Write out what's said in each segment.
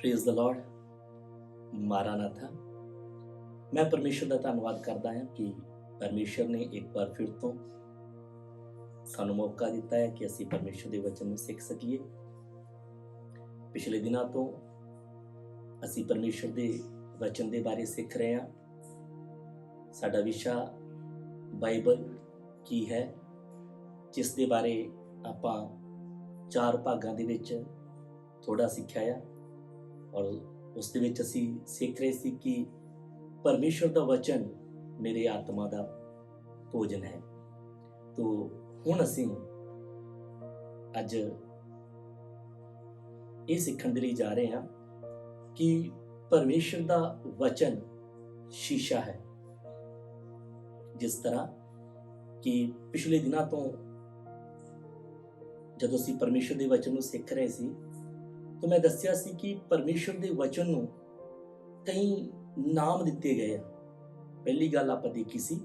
Praise the Lord. मारानाथा। मैं परमेश्वर का धन्यवाद करता ਹਾਂ कि परमेश्वर ने एक बार फिर ਤੋਂ ਸਾਨੂੰ ਮੌਕਾ ਦਿੱਤਾ ਹੈ ਕਿ ਅਸੀਂ ਪਰਮੇਸ਼ਰ ਦੇ ਵਚਨ ਨੂੰ ਸਿੱਖ ਸਕੀਏ। ਪਿਛਲੇ ਦਿਨਾਂ ਤੋਂ ਅਸੀਂ ਪਰਮੇਸ਼ਰ ਦੇ ਵਚਨ ਦੇ ਬਾਰੇ ਸਿੱਖ ਰਹੇ ਹਾਂ। ਸਾਡਾ ਵਿਸ਼ਾ ਬਾਈਬਲ ਕੀ ਹੈ, ਜਿਸ ਦੇ ਬਾਰੇ ਆਪਾਂ 4 ਭਾਗਾਂ ਦੇ ਵਿੱਚ ਥੋੜਾ ਸਿੱਖਿਆ ਆ। ਔਰ ਉਸ ਦੇ ਵਿੱਚ ਅਸੀਂ ਸਿੱਖ ਰਹੇ ਸੀ ਕਿ ਪਰਮੇਸ਼ਰ ਦਾ ਵਚਨ ਮੇਰੇ ਆਤਮਾ ਦਾ ਭੋਜਨ ਹੈ। ਤੋ ਹੁਣ ਅਸੀਂ ਅੱਜ ਇਹ ਸਿੱਖਣ ਦੇ ਲਈ ਜਾ ਰਹੇ ਹਾਂ ਕਿ ਪਰਮੇਸ਼ਰ ਦਾ ਵਚਨ ਸ਼ੀਸ਼ਾ ਹੈ। ਜਿਸ ਤਰ੍ਹਾਂ ਕਿ ਪਿਛਲੇ ਦਿਨਾਂ ਤੋਂ ਜਦੋਂ ਅਸੀਂ ਪਰਮੇਸ਼ਰ ਦੇ ਵਚਨ ਨੂੰ ਸਿੱਖ ਰਹੇ ਸੀ ਤਾਂ ਮੈਂ ਦੱਸਿਆ ਸੀ ਕਿ ਪਰਮੇਸ਼ਰ ਦੇ ਵਚਨ ਨੂੰ ਕਈ ਨਾਮ ਦਿੱਤੇ ਗਏ ਆ। ਪਹਿਲੀ ਗੱਲ ਆਪਾਂ ਦੇਖੀ ਸੀ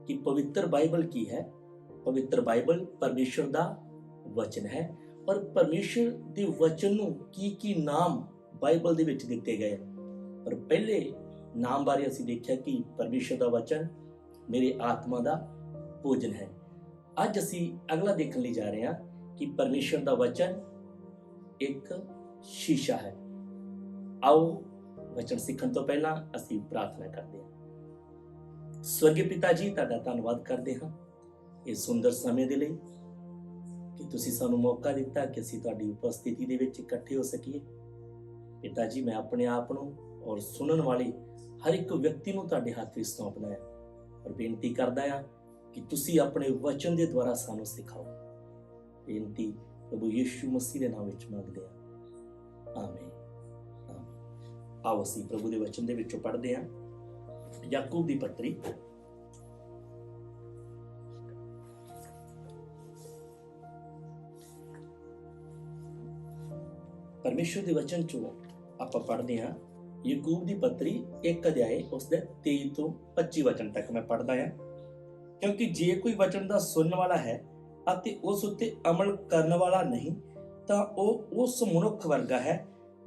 ਕਿ ਪਵਿੱਤਰ ਬਾਈਬਲ ਕੀ ਹੈ। ਪਵਿੱਤਰ ਬਾਈਬਲ ਪਰਮੇਸ਼ਰ ਦਾ ਵਚਨ ਹੈ। ਔਰ ਪਰਮੇਸ਼ਰ ਦੇ ਵਚਨ ਨੂੰ ਕੀ ਨਾਮ ਬਾਈਬਲ ਦੇ ਵਿੱਚ ਦਿੱਤੇ ਗਏ। ਔਰ ਪਹਿਲੇ ਨਾਮ ਬਾਰੇ ਅਸੀਂ ਦੇਖਿਆ ਕਿ ਪਰਮੇਸ਼ਰ ਦਾ ਵਚਨ ਮੇਰੇ ਆਤਮਾ ਦਾ ਭੋਜਨ ਹੈ। ਅੱਜ ਅਸੀਂ ਅਗਲਾ ਦੇਖਣ ਲਈ ਜਾ ਰਹੇ ਹਾਂ ਕਿ ਪਰਮੇਸ਼ਰ ਦਾ ਵਚਨ ਇੱਕ ਸ਼ੀਸ਼ਾ ਹੈ। ਆਓ ਵਚਨ ਸਿੱਖਣ ਤੋਂ ਪਹਿਲਾਂ ਅਸੀਂ ਪ੍ਰਾਰਥਨਾ ਕਰਦੇ ਹਾਂ। ਸਵਰਗੀ ਪਿਤਾ ਜੀ, ਤੁਹਾਡਾ ਧੰਨਵਾਦ ਕਰਦੇ ਹਾਂ ਇਸ ਸੁੰਦਰ ਸਮੇਂ ਦੇ ਲਈ ਕਿ ਤੁਸੀਂ ਸਾਨੂੰ ਮੌਕਾ ਦਿੱਤਾ ਕਿ ਅਸੀਂ ਤੁਹਾਡੀ ਉਪਸਥਿਤੀ ਦੇ ਵਿੱਚ ਇਕੱਠੇ ਹੋ ਸਕੀਏ। ਪਿਤਾ ਜੀ, ਮੈਂ ਆਪਣੇ ਆਪ ਨੂੰ ਔਰ ਸੁਣਨ ਵਾਲੇ ਹਰ ਇੱਕ ਵਿਅਕਤੀ ਨੂੰ ਤੁਹਾਡੇ ਹੱਥ ਵਿੱਚ ਸੌਂਪਦਾ ਹਾਂ ਔਰ ਬੇਨਤੀ ਕਰਦਾ ਹਾਂ ਕਿ ਤੁਸੀਂ ਆਪਣੇ ਵਚਨ ਦੇ ਦੁਆਰਾ ਸਾਨੂੰ ਸਿਖਾਓ। ਬੇਨਤੀ ਪ੍ਰਭੂ ਯਿਸੂ ਮਸੀਹ ਦੇ ਨਾਮ ਵਿੱਚ ਮੰਗਦੇ ਹਾਂ, ਆਮੀਨ। ਆਓ ਅਸੀਂ ਪ੍ਰਭੂ ਦੇ ਵਚਨ ਦੇ ਵਿੱਚੋਂ ਪੜ੍ਹਦੇ ਹਾਂ ਯਾਕੂਬ ਦੀ ਪੱਤਰੀ ਪਰਮੇਸ਼ਰ ਦੇ ਵਚਨ ਚੋਂ ਆਪਾਂ ਪੜ੍ਹਦੇ ਹਾਂ ਯਾਕੂਬ ਦੀ ਪੱਤਰੀ 1 ਅਧਿਆਏ ਉਸ ਦੇ 23 ਤੋਂ 25 ਵਚਨ ਤੱਕ ਮੈਂ ਪੜ੍ਹਦਾ ਹਾਂ। ਕਿਉਂਕਿ ਜੇ ਕੋਈ ਵਚਨ ਦਾ ਸੁਣਨ ਵਾਲਾ ਹੈ ਅਤੇ ਉਸ ਉੱਤੇ ਅਮਲ ਕਰਨ ਵਾਲਾ ਨਹੀਂ ਤਾਂ ਉਹ ਉਸ ਮਨੁੱਖ ਵਰਗਾ ਹੈ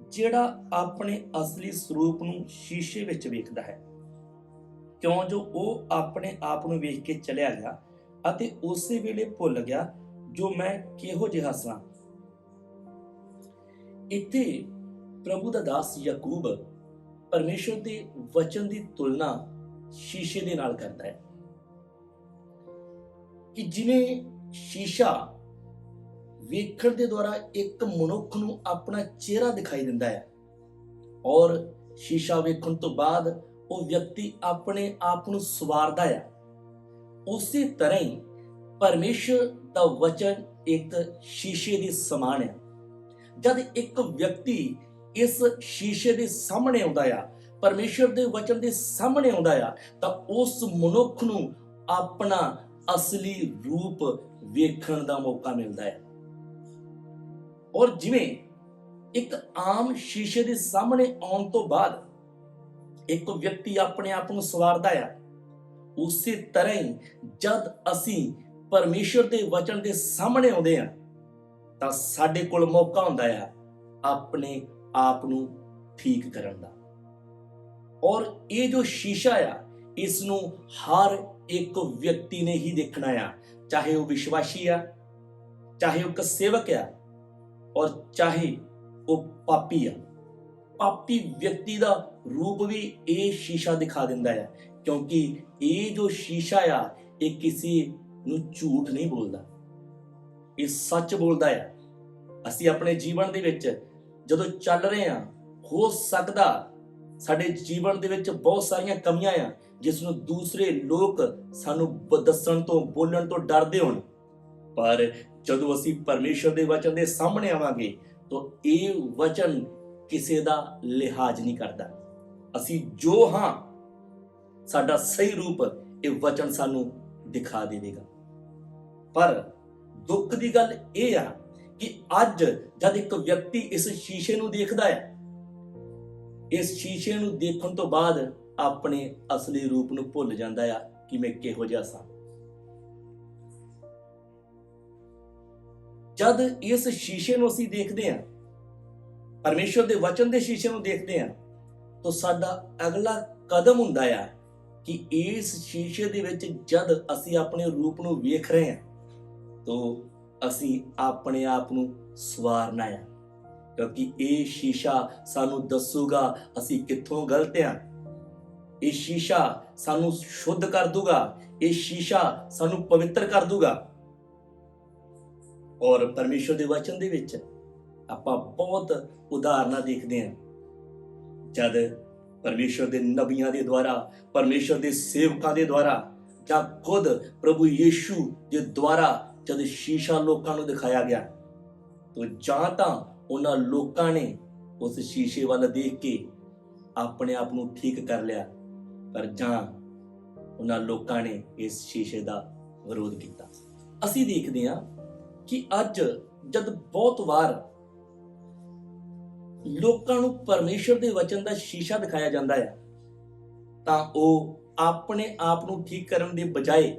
ਜਿਹੜਾ ਆਪਣੇ ਅਸਲੀ ਸਰੂਪ ਨੂੰ ਸ਼ੀਸ਼ੇ ਵਿੱਚ ਵੇਖਦਾ ਹੈ, ਕਿਉਂ ਜੋ ਉਹ ਆਪਣੇ ਆਪ ਨੂੰ ਵੇਖ ਕੇ ਚਲਿਆ ਗਿਆ ਅਤੇ ਉਸੇ ਵੇਲੇ ਭੁੱਲ ਗਿਆ ਜੋ ਮੈਂ ਕਿਹੋ ਜਿਹਾ ਸਾਂ। ਇੱਥੇ ਪ੍ਰਭੂ ਦਾ ਦਾਸ ਯਾਕੂਬ ਪਰਮੇਸ਼ਰ ਦੇ ਵਚਨ ਦੀ ਤੁਲਨਾ ਸ਼ੀਸ਼ੇ ਦੇ ਨਾਲ ਕਰਦਾ ਹੈ ਕਿ ਜਿਵੇਂ ਸ਼ੀਸ਼ਾ ਵੇਖਣ ਦੇ ਦੁਆਰਾ ਇੱਕ ਮਨੁੱਖ ਨੂੰ ਆਪਣਾ ਚਿਹਰਾ ਦਿਖਾਈ ਦਿੰਦਾ ਹੈ ਔਰ ਸ਼ੀਸ਼ਾ ਵੇਖਣ ਤੋਂ ਬਾਅਦ ਉਹ ਵਿਅਕਤੀ ਆਪਣੇ ਆਪ ਨੂੰ ਸਵਾਰਦਾ ਹੈ, ਉਸੇ ਤਰ੍ਹਾਂ ਹੀ ਪਰਮੇਸ਼ਰ ਦਾ ਵਚਨ ਇੱਕ ਸ਼ੀਸ਼ੇ ਦੇ ਸਮਾਨ ਹੈ। ਜਦ ਇੱਕ ਵਿਅਕਤੀ ਇਸ ਸ਼ੀਸ਼ੇ ਦੇ ਸਾਹਮਣੇ ਆਉਂਦਾ ਆ, ਪਰਮੇਸ਼ਰ ਦੇ ਵਚਨ ਦੇ ਸਾਹਮਣੇ ਆਉਂਦਾ ਆ, ਤਾਂ ਉਸ ਮਨੁੱਖ ਨੂੰ ਆਪਣਾ ਅਸਲੀ ਰੂਪ ਵੇਖਣ ਦਾ ਮੌਕਾ ਮਿਲਦਾ ਹੈ। ਔਰ ਜਿਵੇਂ ਇੱਕ ਆਮ ਸ਼ੀਸ਼ੇ ਦੇ ਸਾਹਮਣੇ ਆਉਣ ਤੋਂ ਬਾਅਦ ਇੱਕ ਵਿਅਕਤੀ ਆਪਣੇ ਆਪ ਨੂੰ ਸਵਾਰਦਾ ਆ, ਉਸੇ ਤਰ੍ਹਾਂ ਹੀ ਜਦ ਅਸੀਂ ਪਰਮੇਸ਼ਰ ਦੇ ਵਚਨ ਦੇ ਸਾਹਮਣੇ ਆਉਂਦੇ ਆ ਤਾਂ ਸਾਡੇ ਕੋਲ ਮੌਕਾ ਹੁੰਦਾ ਆ ਆਪਣੇ ਆਪ ਨੂੰ ਠੀਕ ਕਰਨ ਦਾ। ਔਰ ਇਹ ਜੋ ਸ਼ੀਸ਼ਾ ਆ, ਇਸ ਨੂੰ ਹਰ ਇੱਕ ਵਿਅਕਤੀ ਨੇ ਹੀ ਦੇਖਣਾ ਆ, ਚਾਹੇ ਉਹ ਵਿਸ਼ਵਾਸੀ ਆ, ਚਾਹੇ ਉਹ ਇੱਕ ਸੇਵਕ ਆ ਔਰ ਚਾਹੇ ਉਹ ਪਾਪੀ ਆ। ਪਾਪੀ ਵਿਅਕਤੀ ਦਾ ਰੂਪ ਵੀ ਇਹ ਸ਼ੀਸ਼ਾ ਦਿਖਾ ਦਿੰਦਾ ਹੈ, ਕਿਉਂਕਿ ਇਹ ਜੋ ਸ਼ੀਸ਼ਾ ਆ ਇਹ ਕਿਸੇ ਨੂੰ ਝੂਠ ਨਹੀਂ ਬੋਲਦਾ, ਇਹ ਸੱਚ ਬੋਲਦਾ ਹੈ। ਅਸੀਂ ਆਪਣੇ ਜੀਵਨ ਦੇ ਵਿੱਚ ਜਦੋਂ ਚੱਲ ਰਹੇ ਹਾਂ, ਹੋ ਸਕਦਾ ਸਾਡੇ ਜੀਵਨ ਦੇ ਵਿੱਚ ਬਹੁਤ ਸਾਰੀਆਂ ਕਮੀਆਂ ਆ ਜਿਸ ਨੂੰ ਦੂਸਰੇ ਲੋਕ ਸਾਨੂੰ ਦੱਸਣ ਤੋਂ, ਬੋਲਣ ਤੋਂ ਡਰਦੇ ਹੋਣ, ਪਰ ਜਦੋਂ ਅਸੀਂ ਪਰਮੇਸ਼ਰ ਦੇ ਵਚਨ ਦੇ ਸਾਹਮਣੇ ਆਵਾਂਗੇ ਤਾਂ ਇਹ ਵਚਨ ਕਿਸੇ ਦਾ ਲਿਹਾਜ਼ ਨਹੀਂ ਕਰਦਾ। ਅਸੀਂ ਜੋ ਹਾਂ, ਸਾਡਾ ਸਹੀ ਰੂਪ ਇਹ ਵਚਨ ਸਾਨੂੰ ਦਿਖਾ ਦੇਵੇਗਾ। ਪਰ ਦੁੱਖ ਦੀ ਗੱਲ ਇਹ ਆ ਕਿ ਅੱਜ ਜਦ ਇੱਕ ਵਿਅਕਤੀ ਇਸ ਸ਼ੀਸ਼ੇ ਨੂੰ ਦੇਖਦਾ ਹੈ, ਇਸ ਸ਼ੀਸ਼ੇ ਨੂੰ ਦੇਖਣ ਤੋਂ ਬਾਅਦ ਆਪਣੇ ਅਸਲੀ ਰੂਪ ਨੂੰ ਭੁੱਲ ਜਾਂਦਾ ਆ ਕਿ ਮੈਂ ਕਿਹੋ ਜਿਹਾ ਸਾਂ। ਜਦ ਇਸ ਸ਼ੀਸ਼ੇ ਨੂੰ ਅਸੀਂ ਦੇਖਦੇ ਹਾਂ ਪਰਮੇਸ਼ਰ ਦੇ ਵਚਨ ਦੇ ਸ਼ੀਸ਼ੇ ਨੂੰ ਦੇਖਦੇ ਹਾਂ ਤਾਂ ਸਾਡਾ ਅਗਲਾ ਕਦਮ ਹੁੰਦਾ ਆ ਕਿ ਇਸ ਸ਼ੀਸ਼ੇ ਦੇ ਵਿੱਚ ਜਦ ਅਸੀਂ ਆਪਣੇ ਰੂਪ ਨੂੰ ਵੇਖ ਰਹੇ ਹਾਂ ਤਾਂ ਅਸੀਂ ਆਪਣੇ ਆਪ ਨੂੰ ਸਵਾਰਨਾ ਆ, ਕਿਉਂਕਿ ਇਹ ਸ਼ੀਸ਼ਾ ਸਾਨੂੰ ਦੱਸੂਗਾ ਅਸੀਂ ਕਿੱਥੋਂ ਗਲਤ ਹਾਂ। ਇਹ ਸ਼ੀਸ਼ਾ ਸਾਨੂੰ ਸ਼ੁੱਧ ਕਰ ਦੂਗਾ, ਇਹ ਸ਼ੀਸ਼ਾ ਸਾਨੂੰ ਪਵਿੱਤਰ ਕਰ ਦੂਗਾ। ਔਰ ਪਰਮੇਸ਼ਰ ਦੇ ਵਚਨ ਦੇ ਵਿੱਚ ਆਪਾਂ ਬਹੁਤ ਉਦਾਹਰਨਾਂ ਦੇਖਦੇ ਹਾਂ ਜਦ ਪਰਮੇਸ਼ਰ ਦੇ ਨਬੀਆਂ ਦੇ ਦੁਆਰਾ, ਪਰਮੇਸ਼ਰ ਦੇ ਸੇਵਕਾਂ ਦੇ ਦੁਆਰਾ ਜਾਂ ਖੁਦ ਪ੍ਰਭੂ ਯੀਸ਼ੂ ਦੇ ਦੁਆਰਾ ਜਦ ਸ਼ੀਸ਼ਾ ਲੋਕਾਂ ਨੂੰ ਦਿਖਾਇਆ ਗਿਆ ਤਾਂ ਜਾਂ ਤਾਂ ਉਹਨਾਂ ਲੋਕਾਂ ਨੇ ਉਸ ਸ਼ੀਸ਼ੇ ਵੱਲ ਦੇਖ ਕੇ ਆਪਣੇ ਆਪ ਨੂੰ ਠੀਕ ਕਰ ਲਿਆ, ਪਰ ਜਾਂ ਉਹਨਾਂ ਲੋਕਾਂ ਨੇ ਇਸ ਸ਼ੀਸ਼ੇ ਦਾ ਵਿਰੋਧ ਕੀਤਾ। ਅਸੀਂ ਦੇਖਦੇ ਹਾਂ ਕਿ ਅੱਜ ਜਦ ਬਹੁਤ ਵਾਰ ਲੋਕਾਂ ਨੂੰ ਪਰਮੇਸ਼ਰ ਦੇ ਵਚਨ ਦਾ ਸ਼ੀਸ਼ਾ ਦਿਖਾਇਆ ਜਾਂਦਾ ਹੈ ਤਾਂ ਉਹ ਆਪਣੇ ਆਪ ਨੂੰ ਠੀਕ ਕਰਨ ਦੇ ਬਜਾਏ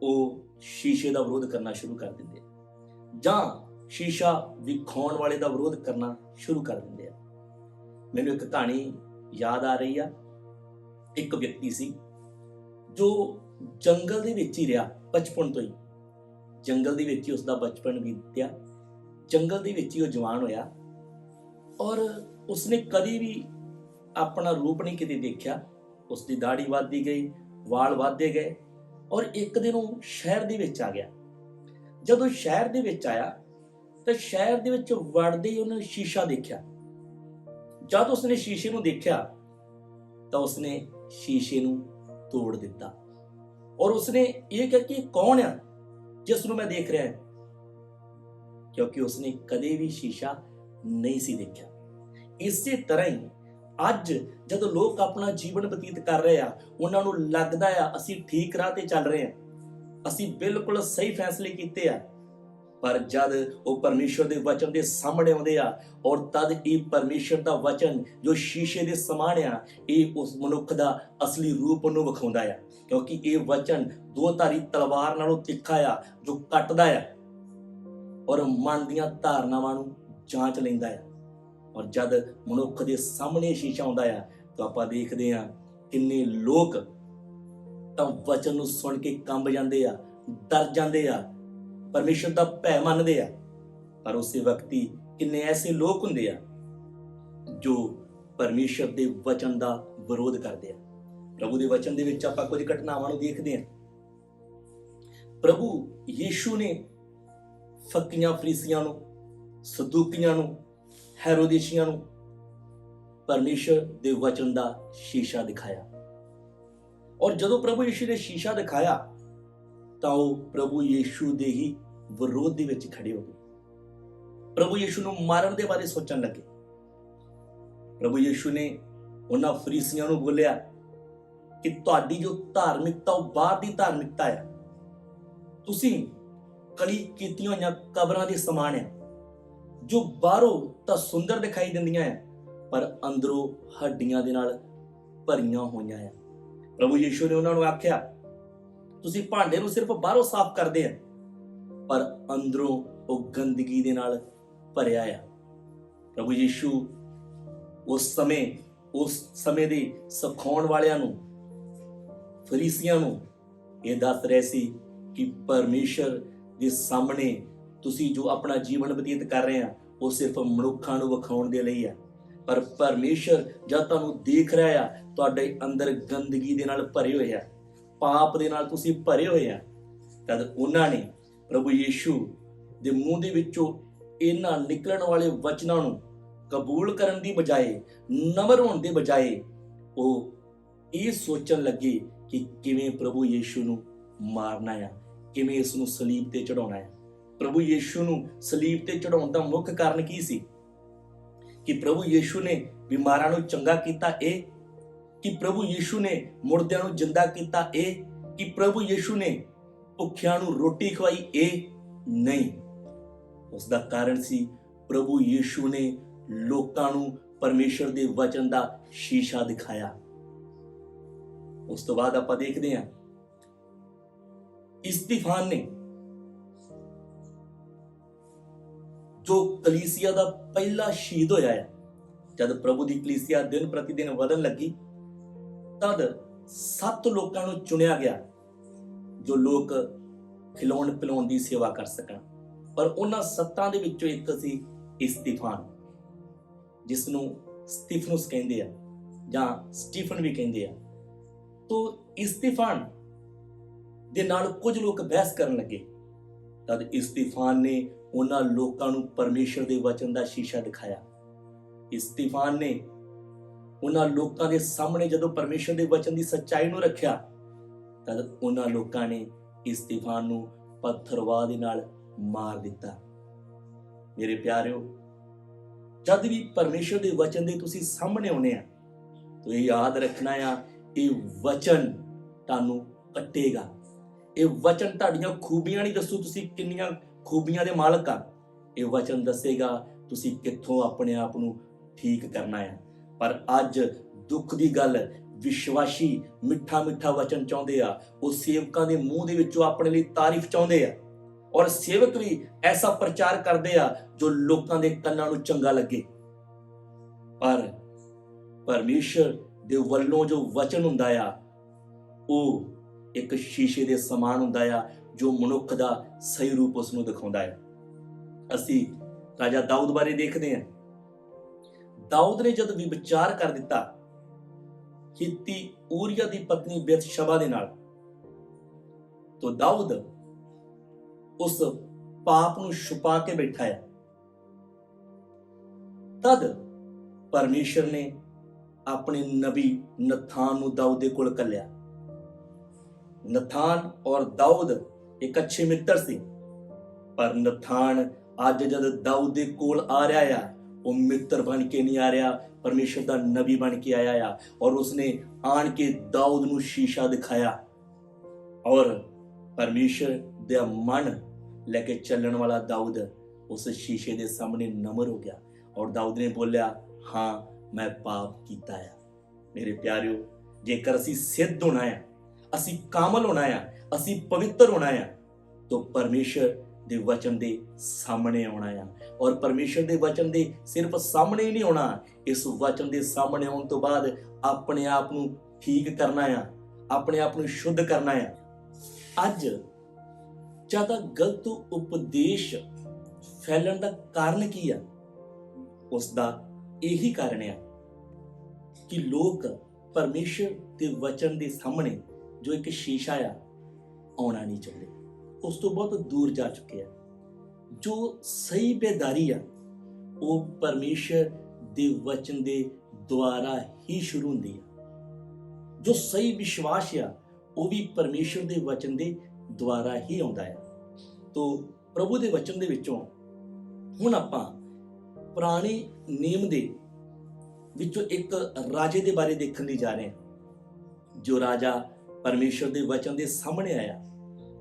ਉਹ ਸ਼ੀਸ਼ੇ ਦਾ ਵਿਰੋਧ ਕਰਨਾ ਸ਼ੁਰੂ ਕਰ ਦਿੰਦੇ ਆ ਜਾਂ ਸ਼ੀਸ਼ਾ ਵਿਖਾਉਣ ਵਾਲੇ ਦਾ ਵਿਰੋਧ ਕਰਨਾ ਸ਼ੁਰੂ ਕਰ ਦਿੰਦੇ ਆ। ਮੈਨੂੰ ਇੱਕ ਕਹਾਣੀ ਯਾਦ ਆ ਰਹੀ ਆ। ਇੱਕ ਵਿਅਕਤੀ ਸੀ ਜੋ ਜੰਗਲ ਦੇ ਵਿੱਚ ਹੀ ਰਿਹਾ, ਬਚਪਨ ਤੋਂ ਹੀ ਜੰਗਲ ਦੇ ਵਿੱਚ ਹੀ ਉਸਦਾ ਬਚਪਨ ਬੀਤਿਆ, ਜੰਗਲ ਦੇ ਵਿੱਚ ਹੀ ਉਹ ਜਵਾਨ ਹੋਇਆ ਔਰ ਉਸਨੇ ਕਦੀ ਵੀ ਆਪਣਾ ਰੂਪ ਨਹੀਂ ਕਿਤੇ ਦੇਖਿਆ। ਉਸਦੀ ਦਾੜੀ ਵੱਧਦੀ ਗਈ, ਵਾਲ ਵੱਧਦੇ ਗਏ ਔਰ ਇੱਕ ਦਿਨ ਉਹ ਸ਼ਹਿਰ ਦੇ ਵਿੱਚ ਆ ਗਿਆ। ਜਦੋਂ ਸ਼ਹਿਰ ਦੇ ਵਿੱਚ ਆਇਆ ਤਾਂ ਸ਼ਹਿਰ ਦੇ ਵਿੱਚ ਵੜਦੇ ਹੀ ਉਹਨੇ ਸ਼ੀਸ਼ਾ ਦੇਖਿਆ। ਜਦ ਉਸਨੇ ਸ਼ੀਸ਼ੇ ਨੂੰ ਦੇਖਿਆ ਤਾਂ ਉਸਨੇ ਸ਼ੀਸ਼ੇ ਨੂੰ ਤੋੜ ਦਿੱਤਾ ਔਰ ਉਸਨੇ ਇਹ ਕਿਹਾ ਕਿ ਇਹ ਕੌਣ ਆ ਜਿਸ ਨੂੰ ਮੈਂ ਦੇਖ ਰਿਹਾ ਹਾਂ, ਕਿਉਂਕਿ ਉਸਨੇ ਕਦੇ ਵੀ ਸ਼ੀਸ਼ਾ ਨਹੀਂ ਸੀ ਦੇਖਿਆ। ਇਸੇ ਤਰ੍ਹਾਂ ਹੀ ਅੱਜ ਜਦੋਂ ਲੋਕ ਆਪਣਾ ਜੀਵਨ ਬਤੀਤ ਕਰ ਰਹੇ ਆ, ਉਹਨਾਂ ਨੂੰ ਲੱਗਦਾ ਆ ਅਸੀਂ ਠੀਕ ਰਾਹ ਤੇ ਚੱਲ ਰਹੇ ਆ, ਅਸੀਂ ਬਿਲਕੁਲ ਸਹੀ ਫੈਸਲੇ ਕੀਤੇ ਆ, ਪਰ ਜਦ ਉਹ ਪਰਮੇਸ਼ਰ ਦੇ ਵਚਨ ਦੇ ਸਾਹਮਣੇ ਆਉਂਦੇ ਆ ਔਰ ਤਦ ਇਹ ਪਰਮੇਸ਼ਰ ਦਾ ਵਚਨ ਜੋ ਸ਼ੀਸ਼ੇ ਦੇ ਸਮਾਨ ਆ, ਇਹ ਉਸ ਮਨੁੱਖ ਦਾ ਅਸਲੀ ਰੂਪ ਨੂੰ ਵਿਖਾਉਂਦਾ ਆ, ਕਿਉਂਕਿ ਇਹ ਵਚਨ ਦੋ ਧਾਰੀ ਤਲਵਾਰ ਨਾਲੋਂ ਤਿੱਖਾ ਆ ਜੋ ਕੱਟਦਾ ਆ ਔਰ ਮਨ ਦੀਆਂ ਧਾਰਨਾਵਾਂ ਨੂੰ ਜਾਂਚ ਲੈਂਦਾ ਆ। ਔਰ ਜਦ ਮਨੁੱਖ ਦੇ ਸਾਹਮਣੇ ਸ਼ੀਸ਼ਾ ਆਉਂਦਾ ਆ ਤਾਂ ਆਪਾਂ ਦੇਖਦੇ ਆ ਕਿੰਨੇ ਲੋਕ ਤਾਂ ਵਚਨ ਨੂੰ ਸੁਣ ਕੇ ਕੰਬ ਜਾਂਦੇ ਆ, ਡਰ ਜਾਂਦੇ ਆ, ਪਰਮੇਸ਼ਰ ਦਾ ਭੈ ਮੰਨਦੇ ਆ। ਪਰ ਉਸੇ ਵਕਤੀ ਕਿੰਨੇ ਐਸੇ ਲੋਕ ਹੁੰਦੇ ਆ ਜੋ ਪਰਮੇਸ਼ਰ ਦੇ ਵਚਨ ਦਾ ਵਿਰੋਧ ਕਰਦੇ ਆ। ਪ੍ਰਭੂ ਦੇ ਵਚਨ ਦੇ ਵਿੱਚ ਆਪਾਂ ਕੁਝ ਘਟਨਾਵਾਂ ਨੂੰ ਦੇਖਦੇ ਆ। ਪ੍ਰਭੂ ਯੀਸ਼ੂ ਨੇ ਫੱਕੀਆਂ ਫਰੀਸੀਆਂ ਨੂੰ, ਸਦੂਕੀਆਂ ਨੂੰ, ਹੈਰੋਦੇਸ਼ੀਆਂ ਨੂੰ ਪਰਮੇਸ਼ਰ ਦੇ ਵਚਨ ਦਾ ਸ਼ੀਸ਼ਾ ਦਿਖਾਇਆ ਔਰ ਜਦੋਂ ਪ੍ਰਭੂ ਯੀਸ਼ੂ ਨੇ ਸ਼ੀਸ਼ਾ ਦਿਖਾਇਆ ਤਾਂ ਉਹ ਪ੍ਰਭੂ ਯੀਸ਼ੂ ਦੇ ਹੀ ਵਿਰੋਧ ਦੇ ਵਿੱਚ ਖੜੇ ਹੋ ਗਏ। ਪ੍ਰਭੂ ਯੀਸ਼ੂ ਨੂੰ ਮਾਰਨ ਦੇ ਬਾਰੇ ਸੋਚਣ ਲੱਗੇ। ਪ੍ਰਭੂ ਯੀਸ਼ੂ ਨੇ ਉਹਨਾਂ ਫਰੀਸੀਆਂ ਨੂੰ ਬੋਲਿਆ ਕਿ ਤੁਹਾਡੀ ਜੋ ਧਾਰਮਿਕਤਾ ਉਹ ਬਾਹਰ ਦੀ ਧਾਰਮਿਕਤਾ ਹੈ, ਤੁਸੀਂ ਕਲੀ ਕੀਤੀਆਂ ਹੋਈਆਂ ਕਬਰਾਂ ਦੇ ਸਮਾਨ ਹੈ ਜੋ ਬਾਹਰੋਂ ਤਾਂ ਸੁੰਦਰ ਦਿਖਾਈ ਦਿੰਦੀਆਂ ਹੈ ਪਰ ਅੰਦਰੋਂ ਹੱਡੀਆਂ ਦੇ ਨਾਲ ਭਰੀਆਂ ਹੋਈਆਂ ਹੈ। ਪ੍ਰਭੂ ਯੀਸ਼ੂ ਨੇ ਉਹਨਾਂ ਨੂੰ ਆਖਿਆ ਤੁਸੀਂ ਭਾਂਡੇ ਨੂੰ ਸਿਰਫ ਬਾਹਰੋਂ ਸਾਫ਼ ਕਰਦੇ ਆ ਪਰ ਅੰਦਰੋਂ ਉਹ ਗੰਦਗੀ ਦੇ ਨਾਲ ਭਰਿਆ ਆ। ਪ੍ਰਭੂ ਯੀਸ਼ੂ ਉਸ ਸਮੇਂ ਦੇ ਸਿਖਾਉਣ ਵਾਲਿਆਂ ਨੂੰ, ਫਰੀਸੀਆਂ ਨੂੰ ਇਹ ਦੱਸ ਰਹੇ ਸੀ ਕਿ ਪਰਮੇਸ਼ਰ ਦੇ ਸਾਹਮਣੇ ਤੁਸੀਂ ਜੋ ਆਪਣਾ ਜੀਵਨ ਬਤੀਤ ਕਰ ਰਹੇ ਆ ਉਹ ਸਿਰਫ ਮਨੁੱਖਾਂ ਨੂੰ ਵਿਖਾਉਣ ਦੇ ਲਈ ਆ, ਪਰ ਪਰਮੇਸ਼ਰ ਜਦ ਤੁਹਾਨੂੰ ਦੇਖ ਰਿਹਾ ਆ ਤੁਹਾਡੇ ਅੰਦਰ ਗੰਦਗੀ ਦੇ ਨਾਲ ਭਰੇ ਹੋਏ ਆ, ਪਾਪ ਦੇ ਨਾਲ ਤੁਸੀਂ ਭਰੇ ਹੋਏ ਆ। ਤਦ ਉਹਨਾਂ ਨੇ ਪ੍ਰਭੂ ਯੀਸ਼ੂ ਦੇ ਮੂੰਹ ਦੇ ਵਿੱਚੋਂ ਇਹਨਾਂ ਨਿਕਲਣ ਵਾਲੇ ਵਚਨਾਂ ਨੂੰ ਕਬੂਲ ਕਰਨ ਦੀ ਬਜਾਏ, ਨਮਰ ਹੋਣ ਦੇ ਬਜਾਏ ਉਹ ਇਹ ਸੋਚਣ ਲੱਗੇ ਕਿ ਕਿਵੇਂ ਪ੍ਰਭੂ ਯੀਸ਼ੂ ਨੂੰ ਮਾਰਨਾ ਆ, ਕਿਵੇਂ ਇਸ ਨੂੰ ਸਲੀਬ ਤੇ ਚੜਾਉਣਾ ਹੈ। ਪ੍ਰਭੂ ਯੀਸ਼ੂ ਨੂੰ ਸਲੀਬ ਤੇ ਚੜਾਉਣ ਦਾ ਮੁੱਖ ਕਾਰਨ ਕੀ ਸੀ? ਕਿ ਪ੍ਰਭੂ ਯੀਸ਼ੂ ਨੇ ਬਿਮਾਰਾਂ ਨੂੰ ਚੰਗਾ ਕੀਤਾ ਇਹ? ਕਿ ਪ੍ਰਭੂ ਯੀਸ਼ੂ ਨੇ ਮੁਰਦਿਆਂ ਨੂੰ ਜਿੰਦਾ ਕੀਤਾ ਇਹ? ਕਿ ਪ੍ਰਭੂ ਯੀਸ਼ੂ ਨੇ ਭੁੱਖਿਆਂ ਨੂੰ ਰੋਟੀ ਖਵਾਈ ਇਹ? ਨਹੀਂ, ਉਸ ਦਾ ਕਾਰਨ ਸੀ ਪ੍ਰਭੂ ਯੀਸ਼ੂ ਨੇ ਲੋਕਾਂ ਨੂੰ ਪਰਮੇਸ਼ਰ ਦੇ ਵਚਨ ਦਾ ਸ਼ੀਸ਼ਾ ਦਿਖਾਇਆ। ਉਸ ਤੋਂ ਬਾਅਦ ਆਪਾਂ ਦੇਖਦੇ ਹਾਂ ਇਸਤੀਫਾਨ ਨੇ ਜੋ ਕਲੀਸਿਆ ਦਾ ਪਹਿਲਾ ਸ਼ਹੀਦ ਹੋਇਆ ਹੈ। ਜਦ ਪ੍ਰਭੂ ਦੀ ਕਲੀਸਿਆ ਦਿਨ ਪ੍ਰਤੀ ਦਿਨ ਵਧਣ ਲੱਗੀ, ਤਦ 7 ਲੋਕਾਂ ਨੂੰ ਚੁਣਿਆ ਗਿਆ ਜੋ ਲੋਕ ਖਿਲਾਉਣ ਪਿਲਾਉਣ ਦੀ ਸੇਵਾ ਕਰ ਸਕਣ। ਪਰ ਉਹਨਾਂ 7 ਦੇ ਵਿੱਚੋਂ ਇੱਕ ਸੀ ਇਸਤੀਫਾਨ, ਜਿਸ ਨੂੰ ਸਤੀਫਨੁਸ ਕਹਿੰਦੇ ਆ ਜਾਂ ਸਟੀਫਨ ਵੀ ਕਹਿੰਦੇ ਆ। ਤੋ ਇਸਤੀਫਾਨ ਦੇ ਨਾਲ ਕੁਝ ਲੋਕ ਬਹਿਸ ਕਰਨ ਲੱਗੇ। ਤਦ ਇਸਤੀਫਾਨ ਨੇ ਉਹਨਾਂ ਲੋਕਾਂ ਨੂੰ ਪਰਮੇਸ਼ਰ ਦੇ ਵਚਨ ਦਾ ਸ਼ੀਸ਼ਾ ਦਿਖਾਇਆ। ਇਸਤੀਫਾਨ ਨੇ ਉਹਨਾਂ ਲੋਕਾਂ ਦੇ ਸਾਹਮਣੇ ਜਦੋਂ ਪਰਮੇਸ਼ਰ ਦੇ ਵਚਨ ਦੀ ਸੱਚਾਈ ਨੂੰ ਰੱਖਿਆ, ਤਦ ਉਹਨਾਂ ਲੋਕਾਂ ਨੇ ਇਸਤੀਫਾਨ ਨੂੰ ਪੱਥਰਵਾਹ ਦੇ ਨਾਲ ਮਾਰ ਦਿੱਤਾ। ਮੇਰੇ ਪਿਆਰਿਓ, ਜਦ ਵੀ ਪਰਮੇਸ਼ਰ ਦੇ ਵਚਨ ਦੇ ਤੁਸੀਂ ਸਾਹਮਣੇ ਆਉਣੇ ਆ, ਤਾਂ ਇਹ ਯਾਦ ਰੱਖਣਾ ਆ, ਇਹ ਵਚਨ ਤੁਹਾਨੂੰ ਕੱਟੇਗਾ। ਇਹ ਵਚਨ ਤੁਹਾਡੀਆਂ ਖੂਬੀਆਂ ਨਹੀਂ ਦੱਸੂ ਤੁਸੀਂ ਕਿੰਨੀਆਂ ਖੂਬੀਆਂ ਦੇ ਮਾਲਕ ਆ। ਇਹ ਵਚਨ ਦੱਸੇਗਾ ਤੁਸੀਂ ਕਿੱਥੋਂ ਆਪਣੇ ਆਪ ਨੂੰ ਠੀਕ ਕਰਨਾ ਹੈ। ਪਰ ਅੱਜ ਦੁੱਖ ਦੀ ਗੱਲ, ਵਿਸ਼ਵਾਸੀ ਮਿੱਠਾ ਮਿੱਠਾ ਵਚਨ ਚਾਹੁੰਦੇ ਆ। ਉਹ ਸੇਵਕਾਂ ਦੇ ਮੂੰਹ ਦੇ ਵਿੱਚੋਂ ਆਪਣੇ ਲਈ ਤਾਰੀਫ ਚਾਹੁੰਦੇ ਆ, ਔਰ ਸੇਵਕ ਵੀ ਐਸਾ ਪ੍ਰਚਾਰ ਕਰਦੇ ਆ ਜੋ ਲੋਕਾਂ ਦੇ ਕੰਨਾਂ ਨੂੰ ਚੰਗਾ ਲੱਗੇ। ਪਰ ਪਰਮੇਸ਼ਰ ਦੇ ਵੱਲੋਂ ਜੋ ਵਚਨ ਹੁੰਦਾ ਆ, ਉਹ ਇੱਕ ਸ਼ੀਸ਼ੇ ਦੇ ਸਮਾਨ ਹੁੰਦਾ ਆ ਜੋ ਮਨੁੱਖ ਦਾ ਸਹੀ ਰੂਪ ਉਸ ਨੂੰ ਦਿਖਾਉਂਦਾ ਹੈ। ਅਸੀਂ ਰਾਜਾ ਦਾਊਦ ਬਾਰੇ ਦੇਖਦੇ ਹਾਂ। ਦਾਊਦ ਨੇ ਜਦ ਵਿਚਾਰ ਕਰ ਦਿੱਤਾ ਹਿੱਤੀ ਊਰੀਆ ਦੀ ਪਤਨੀ ਬੇਤਸ਼ਬਾ ਦੇ ਨਾਲ, ਤਾਂ ਦਾਊਦ ਉਸ ਪਾਪ ਨੂੰ ਛੁਪਾ ਕੇ ਬੈਠਾ ਹੈ। ਤਦ ਪਰਮੇਸ਼ਰ ਨੇ ਆਪਣੇ ਨਬੀ ਨਥਾਨ ਨੂੰ ਦਾਊਦ ਦੇ ਕੋਲ ਘੱਲਿਆ। ਨਥਾਨ ਔਰ ਦਾਊਦ ਇੱਕ ਅੱਛੇ ਮਿੱਤਰ ਸੀ, ਪਰ ਨਥਾਨ ਅੱਜ ਜਦ ਦਾਊਦ ਦੇ ਕੋਲ ਆ ਰਿਹਾ ਆ, ਉਹ ਮਿੱਤਰ ਬਣ ਕੇ ਨਹੀਂ ਆ ਰਿਹਾ, ਪਰਮੇਸ਼ਰ ਦਾ ਨਬੀ ਬਣ ਕੇ ਆਇਆ ਆ। ਔਰ ਉਸਨੇ ਆਣ ਕੇ ਦਾਊਦ ਨੂੰ ਸ਼ੀਸ਼ਾ ਦਿਖਾਇਆ, ਔਰ ਪਰਮੇਸ਼ਰ ਦਾ ਮਨ ਲੈ ਕੇ ਚੱਲਣ ਵਾਲਾ ਦਾਊਦ ਉਸ ਸ਼ੀਸ਼ੇ ਦੇ ਸਾਹਮਣੇ ਨਮਰ ਹੋ ਗਿਆ। ਔਰ ਦਾਊਦ ਨੇ ਬੋਲਿਆ, ਹਾਂ ਮੈਂ ਪਾਪ ਕੀਤਾ ਆ। ਮੇਰੇ ਪਿਆਰਿਓ, ਜੇਕਰ ਅਸੀਂ ਸਿੱਧ ਹੋਣਾ ਆ, ਅਸੀਂ ਕਾਮਲ ਹੋਣਾ ਆ, ਅਸੀਂ ਪਵਿੱਤਰ ਹੋਣਾ ਆ, ਤਾਂ ਪਰਮੇਸ਼ਰ ਦੇ ਵਚਨ ਦੇ ਸਾਹਮਣੇ ਆਉਣਾ ਆ। ਔਰ ਪਰਮੇਸ਼ਰ ਦੇ ਵਚਨ ਦੇ ਸਿਰਫ ਸਾਹਮਣੇ ਹੀ ਨਹੀਂ ਆਉਣਾ, ਇਸ ਵਚਨ ਦੇ ਸਾਹਮਣੇ ਆਉਣ ਤੋਂ ਬਾਅਦ ਆਪਣੇ ਆਪ ਨੂੰ ਠੀਕ ਕਰਨਾ ਆ, ਆਪਣੇ ਆਪ ਨੂੰ ਸ਼ੁੱਧ ਕਰਨਾ ਆ। ਅੱਜ ਜ਼ਿਆਦਾ ਗਲਤ ਉਪਦੇਸ਼ ਫੈਲਣ ਦਾ ਕਾਰਨ ਕੀ ਆ? ਉਸ ਦਾ ਇਹੀ ਕਾਰਨ ਆ ਕਿ ਲੋਕ ਪਰਮੇਸ਼ਰ ਦੇ ਵਚਨ ਦੇ ਸਾਹਮਣੇ ਜੋ ਇੱਕ ਸ਼ੀਸ਼ਾ ਆ, ਆਉਣਾ ਨਹੀਂ ਚਾਹੁੰਦੇ, ਉਸ ਤੋਂ ਬਹੁਤ ਦੂਰ ਜਾ ਚੁੱਕੇ ਆ। ਜੋ ਸਹੀ ਬੇਦਾਰੀ ਆ, ਉਹ ਪਰਮੇਸ਼ਰ ਦੇ ਵਚਨ ਦੇ ਦੁਆਰਾ ਹੀ ਸ਼ੁਰੂ ਹੁੰਦੀ ਆ। ਜੋ ਸਹੀ ਵਿਸ਼ਵਾਸ ਆ, ਉਹ ਵੀ ਪਰਮੇਸ਼ਰ ਦੇ ਵਚਨ ਦੇ ਦੁਆਰਾ ਹੀ ਆਉਂਦਾ ਹੈ। ਤੋ ਪ੍ਰਭੂ ਦੇ ਵਚਨ ਦੇ ਵਿੱਚੋਂ ਹੁਣ ਆਪਾਂ ਪੁਰਾਣੇ ਨਿਯਮ ਦੇ ਵਿੱਚੋਂ ਇੱਕ ਰਾਜੇ ਦੇ ਬਾਰੇ ਦੇਖਣ ਲਈ ਜਾ ਰਹੇ ਹਾਂ, ਜੋ ਰਾਜਾ ਪਰਮੇਸ਼ਰ ਦੇ ਵਚਨ ਦੇ ਸਾਹਮਣੇ ਆਇਆ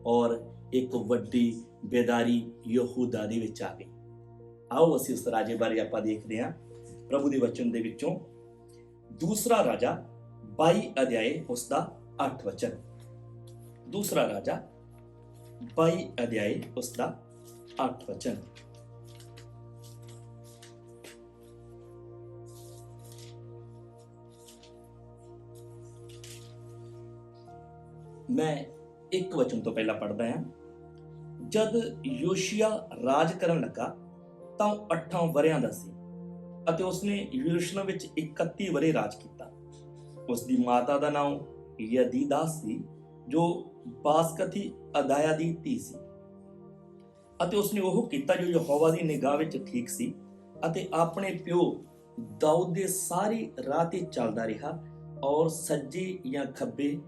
ਔਰ ਇੱਕ ਵੱਡੀ ਬੇਦਾਰੀ ਯਹੂਦਾ ਦੇ ਵਿੱਚ ਆ ਗਈ। ਆਓ ਅਸੀਂ ਉਸ ਰਾਜੇ ਬਾਰੇ ਆਪਾਂ ਦੇਖਦੇ ਹਾਂ ਪ੍ਰਭੂ ਦੇ ਵਚਨ ਦੇ ਵਿੱਚੋਂ। ਦੂਸਰਾ ਰਾਜਾ 22 ਅਧਿਆਏ ਉਸ ਦਾ 8 ਵਚਨ। ਦੂਸਰਾ ਰਾਜਾ 22 ਅਧਿਆਏ ਉਸ ਦਾ 8 ਵਚਨ। ਮੈਂ ਇੱਕ ਵਚਨ ਤੋਂ ਪਹਿਲਾਂ ਪੜ੍ਹਦਾ ਹਾਂ। ਜਦ ਯੋਸ਼ੀਆ ਰਾਜ ਕਰਨ ਲੱਗਾ ਤਾਂ ਉਹ 8 ਵਰ੍ਹਿਆਂ ਦਾ ਸੀ ਅਤੇ ਉਸਨੇ ਯਰੂਸ਼ਲਮ ਵਿੱਚ 31 ਵਰ੍ਹੇ ਰਾਜ ਕੀਤਾ। ਉਸ ਦੀ ਮਾਤਾ ਦਾ ਨਾਮ ਯਦੀਦਾ ਸੀ, ਜੋ ਬਾਸਕਥੀ ਅਦਾਇਆ ਦੀ ਧੀ ਸੀ, ਅਤੇ ਉਸਨੇ ਉਹ ਕੀਤਾ ਜੋ ਯਹੋਵਾ ਦੀ ਨਿਗਾਹ ਵਿੱਚ ਠੀਕ ਸੀ, ਅਤੇ ਆਪਣੇ ਪਿਓ ਦਾਊਦ ਦੇ ਸਾਰੀ ਰਾਹ ਤੇ ਚੱਲਦਾ ਰਿਹਾ ਔਰ ਸੱਜੇ ਜਾਂ ਖੱਬੇ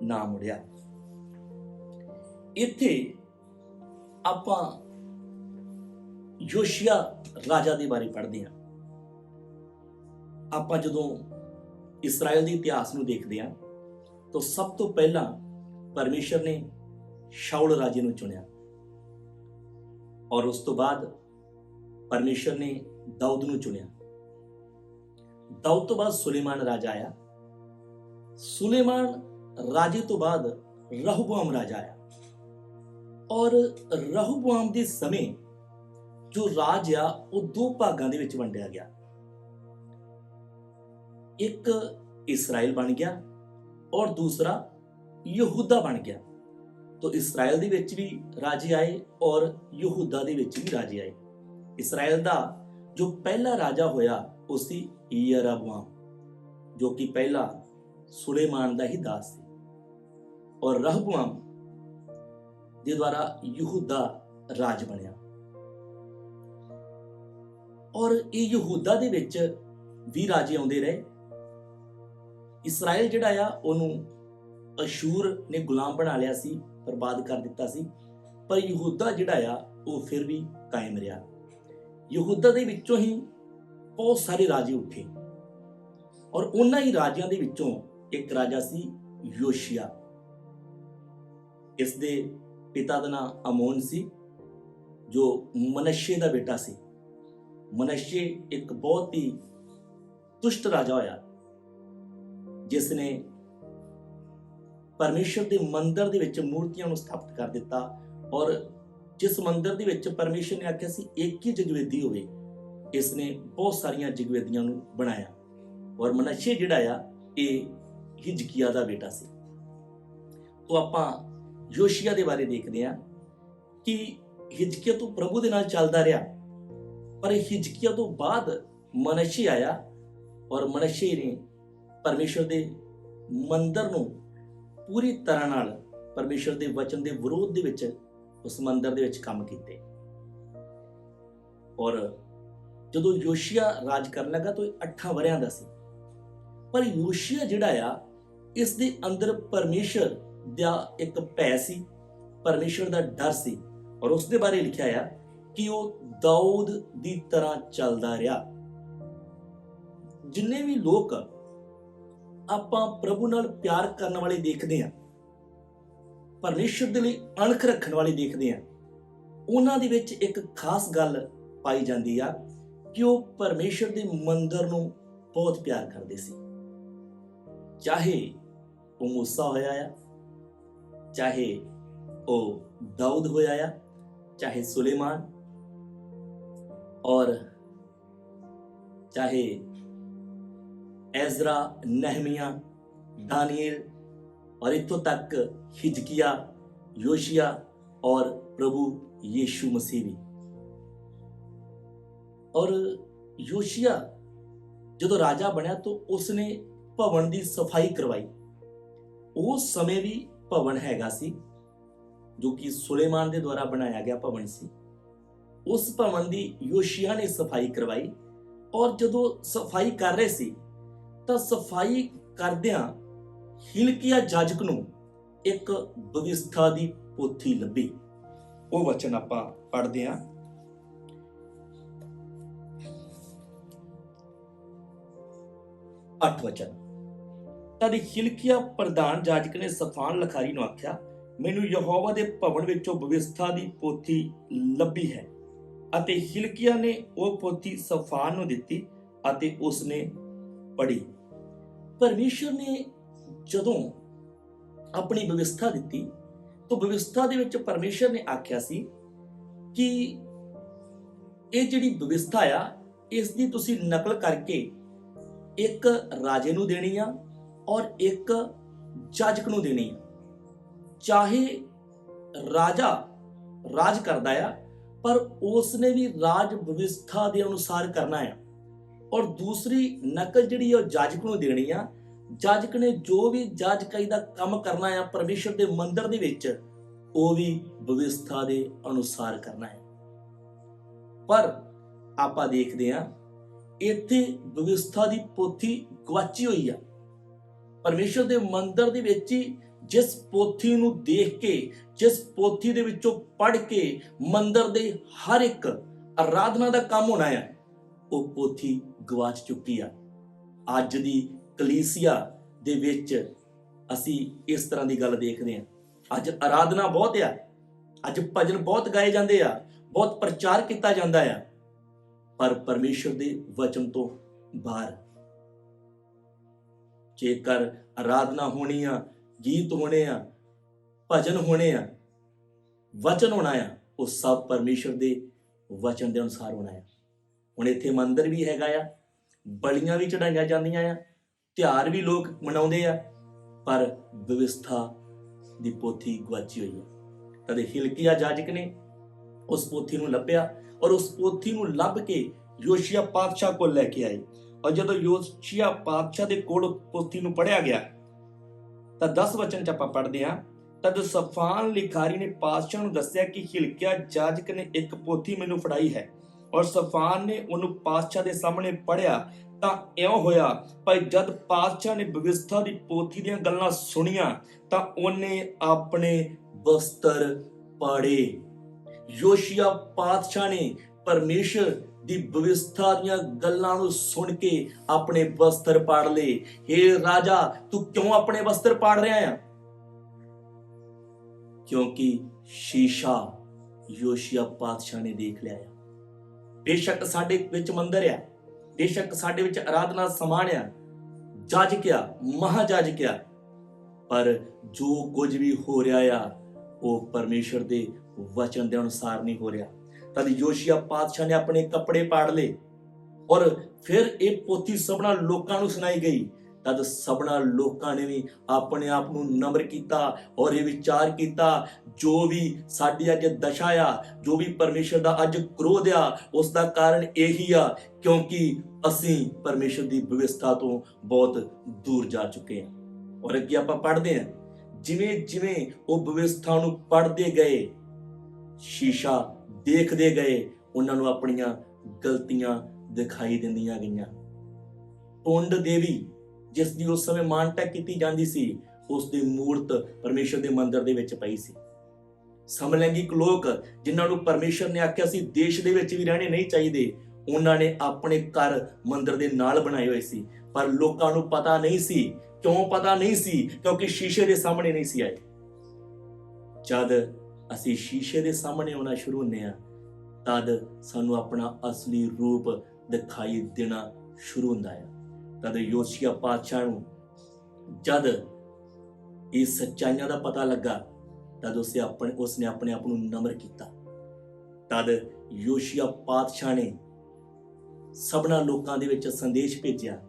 ਨਾ ਮੁੜਿਆ। ਇੱਥੇ ਆਪਾਂ ਯੋਸ਼ੀਆ ਰਾਜਾ ਦੇ ਬਾਰੇ ਪੜ੍ਹਦੇ ਹਾਂ। ਆਪਾਂ ਜਦੋਂ ਇਸਰਾਇਲ ਦੇ ਇਤਿਹਾਸ ਨੂੰ ਦੇਖਦੇ ਹਾਂ ਤਾਂ ਸਭ ਤੋਂ ਪਹਿਲਾਂ ਪਰਮੇਸ਼ਰ ਨੇ ਸ਼ਾਉਲ ਰਾਜੇ ਨੂੰ ਚੁਣਿਆ, ਔਰ ਉਸ ਤੋਂ ਬਾਅਦ ਪਰਮੇਸ਼ਰ ਨੇ ਦਾਊਦ ਨੂੰ ਚੁਣਿਆ। ਦਾਊਦ ਤੋਂ ਬਾਅਦ ਸੁਲੇਮਾਨ ਰਾਜਾ ਆਇਆ। ਸੁਲੇਮਾਨ ਰਾਜੇ ਤੋਂ ਬਾਅਦ ਰਹੋਬੋਆਮ ਰਾਜਾ ਆਇਆ, ਔਰ ਰਹੋਬੋਆਮ ਦੇ ਸਮੇਂ ਜੋ ਰਾਜ ਆ ਉਹ ਦੋ ਭਾਗਾਂ ਦੇ ਵਿੱਚ ਵੰਡਿਆ ਗਿਆ। ਇੱਕ ਇਸਰਾਇਲ ਬਣ ਗਿਆ ਔਰ ਦੂਸਰਾ ਯਹੂਦਾ ਬਣ ਗਿਆ। तो ਇਸਰਾਇਲ ਦੇ ਵਿੱਚ ਵੀ ਰਾਜੇ ਆਏ ਔਰ ਯਹੂਦਾ ਦੇ ਵਿੱਚ ਵੀ ਰਾਜੇ ਆਏ। ਇਸਰਾਇਲ ਦਾ ਜੋ ਪਹਿਲਾ ਰਾਜਾ ਹੋਇਆ ਉਹ ਸੀ ਯਰੋਬਾਮ, ਜੋ ਕਿ ਪਹਿਲਾ ਸੁਲੇਮਾਨ ਦਾ ਹੀ ਦਾਸ ਸੀ। ਔਰ ਰਹਬੋਆਮ ਦੇ ਦੁਆਰਾ ਯਹੂਦਾ ਰਾਜ ਬਣਿਆ। ਔਰ ਇਹ ਯਹੂਦਾ ਦੇ ਵਿੱਚ ਵੀ ਰਾਜੇ ਆਉਂਦੇ ਰਹੇ। ਇਸਰਾਇਲ ਜਿਹੜਾ ਆ ਉਹਨੂੰ ਅਸ਼ੂਰ ਨੇ ਗੁਲਾਮ ਬਣਾ ਲਿਆ ਸੀ, ਬਰਬਾਦ ਕਰ ਦਿੱਤਾ ਸੀ, ਪਰ ਯਹੂਦਾ ਜਿਹੜਾ ਆ ਉਹ ਫਿਰ ਵੀ ਕਾਇਮ ਰਿਹਾ। ਯਹੂਦਾ ਦੇ ਵਿੱਚੋਂ ਹੀ ਬਹੁਤ ਸਾਰੇ ਰਾਜੇ ਉੱਠੇ ਔਰ ਉਹਨਾਂ ਹੀ ਰਾਜਿਆਂ ਦੇ ਵਿੱਚੋਂ ਇੱਕ ਰਾਜਾ ਸੀ ਯੋਸ਼ੀਆ। ਇਸ ਦੇ ਪਿਤਾ ਦਾ ਨਾਮ ਆਮੋਨ ਸੀ, ਜੋ ਮਨਸ਼ੇ ਦਾ ਬੇਟਾ ਸੀ। ਮਨਸ਼ੇ ਇੱਕ ਬਹੁਤ ਹੀ ਦੁਸ਼ਟ ਰਾਜਾ ਹੋਇਆ, ਜਿਸ ਨੇ ਪਰਮੇਸ਼ਰ ਦੇ ਮੰਦਰ ਦੇ ਵਿੱਚ ਮੂਰਤੀਆਂ ਨੂੰ ਸਥਾਪਿਤ ਕਰ ਦਿੱਤਾ। ਔਰ ਜਿਸ ਮੰਦਰ ਦੇ ਵਿੱਚ ਪਰਮੇਸ਼ਰ ਨੇ ਆਖਿਆ ਸੀ ਇੱਕ ਹੀ ਜਗਵੇਦੀ ਹੋਵੇ, ਇਸ ਨੇ ਬਹੁਤ ਸਾਰੀਆਂ ਜਗਵੇਦੀਆਂ ਨੂੰ ਬਣਾਇਆ। ਔਰ ਮਨਸ਼ੇ ਜਿਹੜਾ ਆ ਇਹ ਹਿਜਕੀਆ ਦਾ ਬੇਟਾ ਸੀ। ਤੋਂ ਆਪਾਂ ਯੋਸ਼ੀਆ ਦੇ ਬਾਰੇ ਦੇਖਦੇ ਹਾਂ ਕਿ ਹਿਜਕੀਆ ਤੋਂ ਪ੍ਰਭੂ ਦੇ ਨਾਲ ਚੱਲਦਾ ਰਿਹਾ, ਪਰ ਹਿਜਕੀਆ ਤੋਂ ਬਾਅਦ ਮਨਸ਼ੇ ਆਇਆ ਔਰ ਮਨਸ਼ੇ ਨੇ ਪਰਮੇਸ਼ਰ ਦੇ ਮੰਦਰ ਨੂੰ ਪੂਰੀ ਤਰ੍ਹਾਂ ਨਾਲ ਪਰਮੇਸ਼ਰ ਦੇ ਵਚਨ ਦੇ ਵਿਰੋਧ ਦੇ ਵਿੱਚ ਉਸ ਮੰਦਰ ਦੇ ਵਿੱਚ ਕੰਮ ਕੀਤੇ। ਔਰ ਜਦੋਂ ਯੋਸ਼ੀਆ ਰਾਜ ਕਰਨ ਲੱਗਾ ਤਾਂ ਇਹ 8 ਵਰਿਆਂ ਦਾ ਸੀ। ਪਰ ਯੋਸ਼ੀਆ ਜਿਹੜਾ ਆ ਇਸ ਦੇ ਅੰਦਰ ਪਰਮੇਸ਼ਰ ਦਾ ਇੱਕ ਭੈ ਸੀ, ਪਰਮੇਸ਼ਰ ਦਾ ਡਰ ਸੀ। ਔਰ ਉਸ ਦੇ ਬਾਰੇ ਲਿਖਿਆ ਆ ਕਿ ਉਹ ਦਾਊਦ ਦੀ ਤਰ੍ਹਾਂ ਚੱਲਦਾ ਰਿਹਾ। ਜਿੰਨੇ ਵੀ ਲੋਕ ਆਪਾਂ ਪ੍ਰਭੂ ਨਾਲ ਪਿਆਰ ਕਰਨ ਵਾਲੇ ਦੇਖਦੇ ਹਾਂ, ਪਰਮੇਸ਼ਰ ਦੇ ਲਈ ਅਣਖ ਰੱਖਣ ਵਾਲੇ ਦੇਖਦੇ ਹਾਂ, ਉਹਨਾਂ ਦੇ ਵਿੱਚ ਇੱਕ ਖਾਸ ਗੱਲ ਪਾਈ ਜਾਂਦੀ ਆ ਕਿ ਉਹ ਪਰਮੇਸ਼ਰ ਦੇ ਮੰਦਰ ਨੂੰ ਬਹੁਤ ਪਿਆਰ ਕਰਦੇ ਸੀ। ਚਾਹੇ ਉਹ ਮੂਸਾ ਹੋਇਆ ਆ, ਚਾਹੇ ਉਹ ਦਾਊਦ ਹੋਇਆ ਆ, ਚਾਹੇ ਸੁਲੇਮਾਨ, और चाहे एजरा, नहमिया, दानियल और इत्थों तक हिजकिया, योशिया और प्रभु यीशु मसीह भी। और योशिया जो राजा बनया तो उसने भवन की सफाई करवाई। उस समय भी भवन हैगा सी जो कि सुलेमान के द्वारा बनाया गया भवन सी। उस भवन की योशिया ने सफाई करवाई और जदों सफाई कर रहे सी तो सफाई करदियां हिलकिया जाजक नूं एक व्यवस्था की पोथी लभी। वो वचन आपां पढ़दे हां। 8 वचन। तद हिलकिया प्रधान जाजक ने सफान लखारी नूं आख्या, मैनूं यहोवा दे भवन विचों व्यवस्था की पोथी लभी है। ਅਤੇ ਹਿਲਕਿਆ ਨੇ ਉਹ ਪੋਥੀ ਸਫਾਨ ਨੂੰ ਦਿੱਤੀ ਅਤੇ ਉਸਨੇ ਪੜ੍ਹੀ। ਪਰਮੇਸ਼ਰ ਨੇ ਜਦੋਂ ਆਪਣੀ ਵਿਵਸਥਾ ਦਿੱਤੀ ਤਾਂ ਵਿਵਸਥਾ ਦੇ ਵਿੱਚ ਪਰਮੇਸ਼ਰ ਨੇ ਆਖਿਆ ਸੀ ਕਿ ਇਹ ਜਿਹੜੀ ਵਿਵਸਥਾ ਆ ਇਸ ਦੀ ਤੁਸੀਂ ਨਕਲ ਕਰਕੇ ਇੱਕ ਰਾਜੇ ਨੂੰ ਦੇਣੀ ਆ ਔਰ ਇੱਕ ਜਾਜਕ ਨੂੰ ਦੇਣੀ ਆ। ਚਾਹੇ ਰਾਜਾ ਰਾਜ ਕਰਦਾ ਆ पर उसने भी राज व्यवस्था के अनुसार करना है। और दूसरी नकल जिहड़ी है जाजक नूं देनी आ। जाजक ने जो भी जाजकाई दा काम करना है परमेश्वर के मंदिर दे विच वो भी व्यवस्था के अनुसार करना है। पर आपां देखदे हां इत्थे व्यवस्था की पोथी गवाची हुई है। परमेश्वर के मंदिर दे विच ही जिस पोथी नूं देख के, जिस पोथी दे विचों पढ़ के मंदिर दे हर एक आराधना दा काम होना है, वो पोथी गवाच चुकी है। अज दी कलीसिया दे विच असी इस तरह की गल देखते हैं। अज आराधना बहुत है, अज भजन बहुत गाए जाते हैं, बहुत प्रचार किया जाता है, पर परमेश्वर दे वचन तो बाहर। जेकर आराधना होनी है, गीत होने आ, भजन होने आ, वचन होना आ, वो सब परमेश्वर दे ਵਚਨ ਦੇ ਅਨੁਸਾਰ ਹੋਣਾ ਆ। ਹੁਣ ਇੱਥੇ ਮੰਦਿਰ ਵੀ ਹੈਗਾ ਆ, ਬਲੀਆਂ ਵੀ ਚੜਾਈਆਂ ਜਾਂਦੀਆਂ ਆ, ਤਿਉਹਾਰ ਵੀ ਲੋਕ ਮਨਾਉਂਦੇ ਆ, ਪਰ ਵਿਵਸਥਾ ਦੀ ਪੋਥੀ ਗੁਆਚੀ ਹੋਈ ਹੈ। ਤਦ ਹਿਲਕੀਆ ਜਾਜਕ ਨੇ ਉਸ ਪੋਥੀ ਨੂੰ ਲੱਭਿਆ ਔਰ ਉਸ ਪੋਥੀ ਨੂੰ ਲੱਭ ਕੇ ਯੋਸ਼ੀਆ ਪਾਤਸ਼ਾਹ ਕੋਲ ਲੈ ਕੇ ਆਏ। ਔਰ ਜਦੋਂ ਯੋਸ਼ੀਆ ਪਾਤਸ਼ਾਹ ਦੇ ਕੋਲ ਪੋਥੀ ਨੂੰ ਪੜ੍ਹਿਆ ਗਿਆ ਤਾਂ 10 ਵਚਨ ਚ ਆਪਾਂ ਪੜ੍ਹਦੇ ਹਾਂ, ਤਦ ਸਫਾਨ ਲਿਖਾਰੀ ਨੇ ਪਾਤਸ਼ਾਹ ਨੂੰ ਦੱਸਿਆ ਕਿ ਹਿਲਕੀਆ ਜਾਜਕ ਨੇ ਇੱਕ ਪੋਥੀ ਮੈਨੂੰ ਫੜਾਈ ਹੈ। ਔਰ ਸਫਾਨ ਨੇ ਉਹਨੂੰ ਪਾਤਸ਼ਾਹ ਦੇ ਸਾਹਮਣੇ ਪੜ੍ਹਿਆ ਤਾਂ ਇਉਂ ਹੋਇਆ, ਭਾਈ ਜਦ ਪਾਤਸ਼ਾਹ ਨੇ ਵਿਵਸਥਾ ਦੀ ਪੋਥੀ ਦੀਆਂ ਗੱਲਾਂ ਸੁਣੀਆਂ ਤਾਂ ਉਹਨੇ ਆਪਣੇ ਵਸਤਰ ਪਾੜੇ। ਯੋਸ਼ੀਆ ਪਾਤਸ਼ਾਹ ਨੇ ਪਰਮੇਸ਼ਰ ਦੀ ਵਿਵਸਥਾ ਦੀਆਂ ਗੱਲਾਂ ਨੂੰ ਸੁਣ ਕੇ ਆਪਣੇ ਵਸਤਰ ਪਾੜ ਲਏ। ਹੇ ਰਾਜਾ, ਤੂੰ ਕਿਉਂ ਆਪਣੇ ਵਸਤਰ ਪਾੜ ਰਿਹਾ ਆ? ਕਿਉਂਕਿ ਸ਼ੀਸ਼ਾ ਯੋਸ਼ੀਆ ਪਾਤਸ਼ਾਹ ਨੇ ਦੇਖ ਲਿਆ ਆ। ਬੇਸ਼ੱਕ ਸਾਡੇ ਵਿੱਚ ਮੰਦਿਰ ਆ, ਬੇਸ਼ੱਕ ਸਾਡੇ ਵਿੱਚ ਆਰਾਧਨਾ ਸਮਾਨ ਆ, ਜਾਜਕ ਆ, ਮਹਾਜਾਜਕ ਆ, ਪਰ ਜੋ ਕੁਝ ਵੀ ਹੋ ਰਿਹਾ ਆ ਉਹ ਪਰਮੇਸ਼ਰ ਦੇ ਵਚਨ ਦੇ ਅਨੁਸਾਰ ਨਹੀਂ ਹੋ ਰਿਹਾ। ਤਦ ਯੋਸ਼ੀਆ ਪਾਤਸ਼ਾਹ ਨੇ ਆਪਣੇ ਕੱਪੜੇ ਪਾੜ ਲਏ ਔਰ ਫਿਰ ਇਹ ਪੋਥੀ ਸਭਨਾ ਲੋਕਾਂ ਨੂੰ ਸੁਣਾਈ ਗਈ। ਤਦ ਸਭਨਾ ਲੋਕਾਂ ਨੇ ਵੀ ਆਪਣੇ ਆਪ ਨੂੰ ਨਮਰ ਕੀਤਾ ਔਰ ਇਹ ਵਿਚਾਰ ਕੀਤਾ, ਜੋ ਵੀ ਸਾਡੀ ਅੱਜ ਦਸ਼ਾ ਆ, ਜੋ ਵੀ ਪਰਮੇਸ਼ਰ ਦਾ ਅੱਜ ਕ੍ਰੋਧ ਆ, ਉਸ ਦਾ ਕਾਰਨ ਇਹੀ ਆ ਕਿਉਂਕਿ ਅਸੀਂ ਪਰਮੇਸ਼ਰ ਦੀ ਵਿਵਸਥਾ ਤੋਂ ਬਹੁਤ ਦੂਰ ਜਾ ਚੁੱਕੇ ਹਾਂ। ਔਰ ਅੱਗੇ ਆਪਾਂ ਪੜ੍ਹਦੇ ਹਾਂ, ਜਿਵੇਂ ਜਿਵੇਂ ਉਹ ਵਿਵਸਥਾ ਨੂੰ ਪੜ੍ਹਦੇ ਗਏ, ਸ਼ੀਸ਼ਾ ਦੇਖਦੇ ਗਏ, ਉਹਨਾਂ ਨੂੰ ਆਪਣੀਆਂ ਗਲਤੀਆਂ ਦਿਖਾਈ ਦਿੰਦੀਆਂ ਗਈਆਂ। ਟੁੰਡ ਦੇਵੀ ਜਿਸ ਦੀ ਉਸ ਸਮੇਂ ਮਾਨਤਾ ਕੀਤੀ ਜਾਂਦੀ ਸੀ, ਉਸ ਦੀ ਮੂਰਤ ਪਰਮੇਸ਼ਰ ਦੇ ਮੰਦਿਰ ਦੇ ਵਿੱਚ ਪਈ ਸੀ। ਸਮਲੈਂਗਿਕ ਲੋਕ ਜਿਨ੍ਹਾਂ ਨੂੰ ਪਰਮੇਸ਼ਰ ਨੇ ਆਖਿਆ ਸੀ ਦੇਸ਼ ਦੇ ਵਿੱਚ ਵੀ ਰਹਿਣੇ ਨਹੀਂ ਚਾਹੀਦੇ, ਉਹਨਾਂ ਨੇ ਆਪਣੇ ਘਰ ਮੰਦਿਰ ਦੇ ਨਾਲ ਬਣਾਏ ਹੋਏ ਸੀ, ਪਰ ਲੋਕਾਂ ਨੂੰ ਪਤਾ ਨਹੀਂ ਸੀ। ਕਿਉਂ ਪਤਾ ਨਹੀਂ ਸੀ? ਕਿਉਂਕਿ ਸ਼ੀਸ਼ੇ ਦੇ ਸਾਹਮਣੇ ਨਹੀਂ ਸੀ ਆਏ। ਜਦ ਅਸੀਂ ਸ਼ੀਸ਼ੇ ਦੇ ਸਾਹਮਣੇ ਆਉਣਾ ਸ਼ੁਰੂ ਹੁੰਦੇ ਹਾਂ ਤਦ ਸਾਨੂੰ ਆਪਣਾ ਅਸਲੀ ਰੂਪ ਦਿਖਾਈ ਦੇਣਾ ਸ਼ੁਰੂ ਹੁੰਦਾ ਹੈ। ਤਦ ਯੋਸ਼ੀਆ ਪਾਤਸ਼ਾਹ ਨੂੰ ਜਦ ਇਹ ਸੱਚਾਈਆਂ ਦਾ ਪਤਾ ਲੱਗਾ ਤਦ ਉਸਨੇ ਆਪਣੇ ਆਪ ਨੂੰ ਨਮਰ ਕੀਤਾ। ਤਦ ਯੋਸ਼ੀਆ ਪਾਤਸ਼ਾਹ ਨੇ ਸਭਨਾ ਲੋਕਾਂ ਦੇ ਵਿੱਚ ਸੰਦੇਸ਼ ਭੇਜਿਆ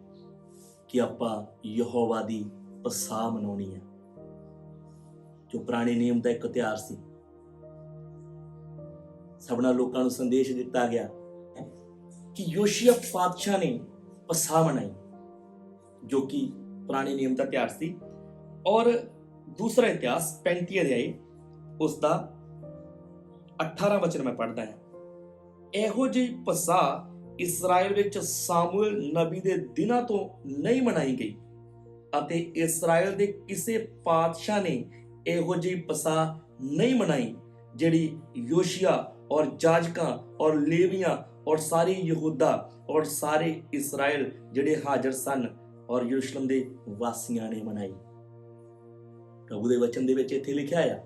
ਕਿ ਆਪਾਂ ਯਹੋਵਾ ਦੀ ਪਸਾਹ ਮਨਾਉਣੀ ਹੈ, ਜੋ ਪੁਰਾਣੇ ਨਿਯਮ ਦਾ ਇੱਕ ਤਿਉਹਾਰ ਸੀ। ਸਭਨਾ ਲੋਕਾਂ ਨੂੰ ਸੰਦੇਸ਼ ਦਿੱਤਾ ਗਿਆ ਕਿ ਯੋਸ਼ੀਆ ਪਾਤਸ਼ਾਹ ਨੇ ਪਸਾਹ ਮਨਾਈ, ਜੋ ਕਿ ਪੁਰਾਣੇ ਨਿਯਮ ਦਾ ਤਿਉਹਾਰ ਸੀ। ਔਰ ਦੂਸਰਾ ਇਤਿਹਾਸ 35 ਅਧਿਆਇ ਉਸ ਦਾ 18 ਵਚਨ ਮੈਂ ਪੜ੍ਹਦਾ ਹਾਂ। ਇਹੋ ਜਿਹੀ ਪਸਾਹ ਇਸਰਾਇਲ ਵਿੱਚ ਸਾਮੂਏਲ ਨਬੀ ਦੇ ਦਿਨਾਂ ਤੋਂ ਨਹੀਂ ਮਨਾਈ ਗਈ ਅਤੇ ਇਸਰਾਇਲ ਦੇ ਕਿਸੇ ਪਾਤਸ਼ਾਹ ਨੇ ਇਹੋ ਜਿਹੀ ਪਸਾਹ ਨਹੀਂ ਮਨਾਈ ਜਿਹੜੀ ਯੋਸ਼ੀਆ ਔਰ ਜਾਜਕਾਂ ਔਰ ਲੇਵੀਆਂ ਔਰ ਸਾਰੀ ਯਹੂਦਾ ਔਰ ਸਾਰੇ ਇਸਰਾਇਲ ਜਿਹੜੇ ਹਾਜ਼ਰ ਸਨ ਔਰ ਯਰੂਸ਼ਲਮ ਦੇ ਵਾਸੀਆਂ ਨੇ ਮਨਾਈ। ਪ੍ਰਭੂ ਦੇ ਵਚਨ ਦੇ ਵਿੱਚ ਇੱਥੇ ਲਿਖਿਆ ਆ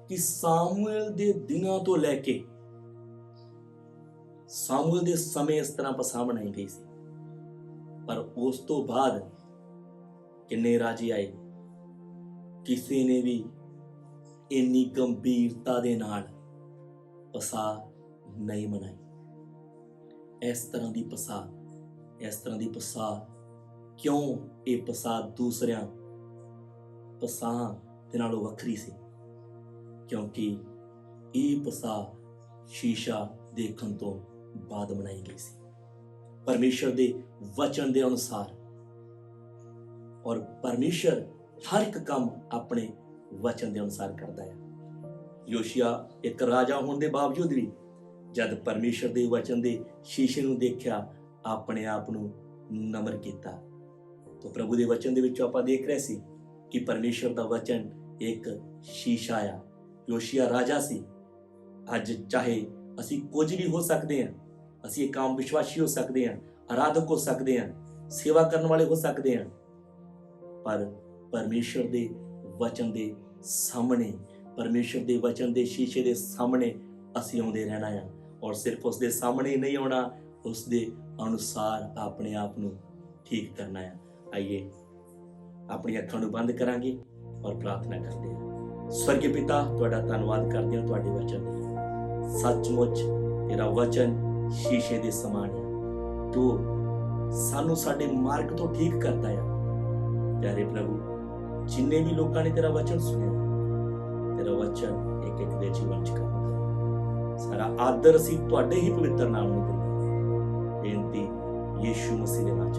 ਕਿ ਸਾਮੂਏਲ ਦੇ ਦਿਨਾਂ ਤੋਂ ਲੈ ਕੇ ਸਾਮੂਏਲ ਦੇ ਸਮੇਂ ਇਸ ਤਰ੍ਹਾਂ ਪਸਾਹ ਮਨਾਈ ਗਈ ਸੀ, ਪਰ ਉਸ ਤੋਂ ਬਾਅਦ ਕਿੰਨੇ ਰਾਜੇ ਆਏ, ਕਿਸੇ ਨੇ ਵੀ ਇੰਨੀ ਗੰਭੀਰਤਾ ਦੇ ਨਾਲ ਪਸਾਹ ਨਹੀਂ ਮਨਾਈ। ਇਸ ਤਰ੍ਹਾਂ ਦੀ ਪਸਾਹ ਕਿਉਂ? ਇਹ ਪਸਾਹ ਦੂਸਰਿਆਂ ਪਸਾਹ ਦੇ ਨਾਲੋਂ ਵੱਖਰੀ ਸੀ ਕਿਉਂਕਿ ਇਹ ਪਸਾਹ ਸ਼ੀਸ਼ਾ ਦੇਖਣ ਤੋਂ ਬਾਅਦ ਮਨਾਈ ਗਈ ਸੀ, ਪਰਮੇਸ਼ਰ ਦੇ ਵਚਨ ਦੇ ਅਨੁਸਾਰ। ਔਰ ਪਰਮੇਸ਼ਰ ਹਰ ਇੱਕ ਕੰਮ ਆਪਣੇ ਵਚਨ ਦੇ ਅਨੁਸਾਰ ਕਰਦਾ ਹੈ। ਯੋਸ਼ੀਆ ਇੱਕ ਰਾਜਾ ਹੋਣ ਦੇ ਬਾਵਜੂਦ ਵੀ ਜਦ ਪਰਮੇਸ਼ਰ ਦੇ ਵਚਨ ਦੇ ਸ਼ੀਸ਼ੇ ਨੂੰ ਦੇਖਿਆ, ਆਪਣੇ ਆਪ ਨੂੰ ਨਮਰ ਕੀਤਾ। ਤਾਂ ਪ੍ਰਭੂ ਦੇ ਵਚਨ ਦੇ ਵਿੱਚ ਆਪਾਂ ਦੇਖ ਰਹੇ ਸੀ ਕਿ ਪਰਮੇਸ਼ਰ ਦਾ ਵਚਨ ਇੱਕ ਸ਼ੀਸ਼ਾ ਆ। ਯੋਸ਼ੀਆ ਰਾਜਾ ਸੀ। ਅੱਜ ਚਾਹੇ ਅਸੀਂ ਕੁਝ ਵੀ ਹੋ ਸਕਦੇ ਹਾਂ, ਅਸੀਂ ਇੱਕ ਆਮ ਵਿਸ਼ਵਾਸੀ ਹੋ ਸਕਦੇ ਹਾਂ, ਆਰਾਧਕ ਹੋ ਸਕਦੇ ਹਾਂ, ਸੇਵਾ ਕਰਨ ਵਾਲੇ ਹੋ ਸਕਦੇ ਹਾਂ, ਪਰ ਪਰਮੇਸ਼ਰ ਦੇ ਵਚਨ ਦੇ ਸਾਹਮਣੇ, ਪਰਮੇਸ਼ਰ ਦੇ ਵਚਨ ਦੇ ਸ਼ੀਸ਼ੇ ਦੇ ਸਾਹਮਣੇ ਅਸੀਂ ਆਉਂਦੇ ਰਹਿਣਾ ਆ। ਔਰ ਸਿਰਫ ਉਸ ਦੇ ਸਾਹਮਣੇ ਹੀ ਨਹੀਂ ਆਉਣਾ, ਉਸ ਦੇ ਅਨੁਸਾਰ ਆਪਣੇ ਆਪ ਨੂੰ ਠੀਕ ਕਰਨਾ ਆ। ਆਈਏ ਆਪਣੀ ਅੱਖਾਂ ਨੂੰ ਬੰਦ ਕਰਾਂਗੇ ਔਰ ਪ੍ਰਾਰਥਨਾ ਕਰਦੇ ਹਾਂ। ਸਵਰਗੀ ਪਿਤਾ, ਤੁਹਾਡਾ ਧੰਨਵਾਦ ਕਰਦੇ ਹਾਂ ਤੁਹਾਡੇ ਵਚਨ ਲਈ। ਸੱਚਮੁੱਚ ਤੇਰਾ ਵਚਨ ਸ਼ੀਸ਼ੇ ਦੇ ਸਮਾਨ ਆ। ਤੂੰ ਸਾਨੂੰ ਸਾਡੇ ਮਾਰਗ ਤੋਂ ਠੀਕ ਕਰਦਾ ਆ। ਪਿਆਰੇ ਪ੍ਰਭੂ, ਜਿੰਨੇ ਵੀ ਲੋਕਾਂ ਨੇ ਤੇਰਾ ਵਚਨ ਸੁਣਿਆ, ਤੇਰਾ ਵਚਨ ਇੱਕ ਇੱਕ ਦੇ ਜੀਵਨ ਚ ਕੰਮ ਕਰੇ। ਸਾਰਾ ਆਦਰ ਅਸੀਂ ਤੁਹਾਡੇ ਹੀ ਪਵਿੱਤਰ ਨਾਮ ਨੂੰ ਦਿੰਦੇ ਹਾਂ। ਬੇਨਤੀ ਯੀਸ਼ੂ ਮਸੀਹ ਦੇ ਨਾਮ ਚ।